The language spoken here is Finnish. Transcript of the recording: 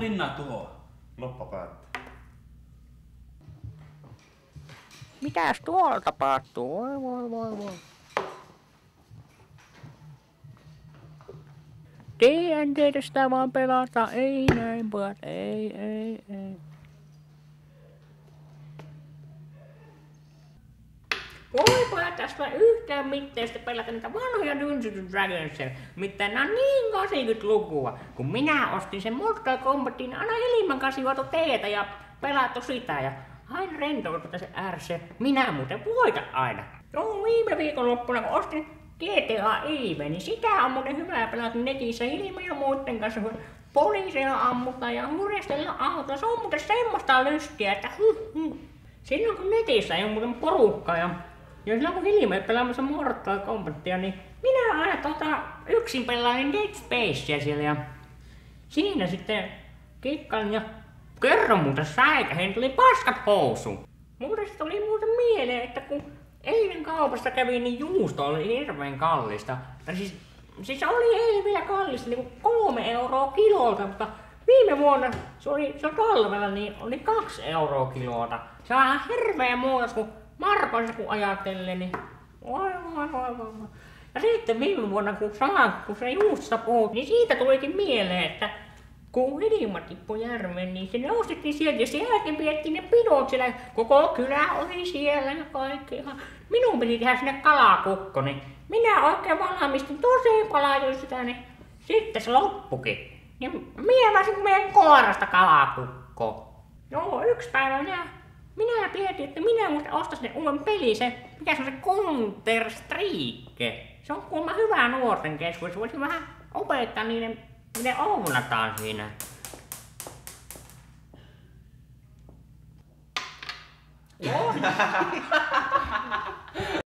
linnaa tuhoa. Loppa päättää. Mitäs tuolla tapahtuu? Voi. TNT:tä sitä vaan pelata, ei näin pojat, ei. Voi pojat, tässä on yhtään mitään sitten pelata niitä vanhoja Dungeons & Dragonsia, mitään nää on niin 80-lukua. Kun minä ostin sen Mortal Kombatin, aina ilman kanssa juotu teetä ja pelattu sitä ja aina rentoutui se RC. Minä muuten voitan aina. Joo, viime viikonloppuna kun ostin GTA Eve, niin sitä on muuten hyvä pelata netissä ilman ja muiden kanssa, kun poliiseja ammutaan ja murjastella autoa. Se on muuten semmoista lystiä, että silloin kun netissä ei ole muuten porukkaa ja silloin kun Hilme pelaamassa Mortal Kombatia, niin minä aina yksin pelaan Dead Spacea siellä ja siinä sitten kikkailin ja kerron muuten säikähän tuli paskat housuun. Muuten se tuli muuten mieleen, että kun eilen kaupassa kävin, niin juusto oli hirveän kallista. Siis oli eilen vielä kallista, niin 3 euroa kilolta, mutta viime vuonna se oli talvella, niin oli 2 euroa kilolta. Se on ihan hirveä muutos, kun markoissa kun ajattelee, niin voi. Ja sitten viime vuonna, kun se juustosta puhut, niin siitä tulikin mieleen, että kun Hilma tippui järveen, niin se nostettiin sieltä ja sen jälkeen pidettiin ne pidot siellä. Koko kylä oli siellä ja kaikki. Minun piti tehdä sinne kalakukko, niin minä oikein valmistin tosi paljon sitä, niin sitten se loppukin. Ja minä väsin meidän koirasta kalakukkoa. Joo, yksi päivä minä mietin, että minä ostaisin uuden peli, mikä se on se Counter-Strike. Se on kuulemma hyvä nuorten keskuudessa, voisin vähän opettaa niiden, miten ounataan siinä. Joo.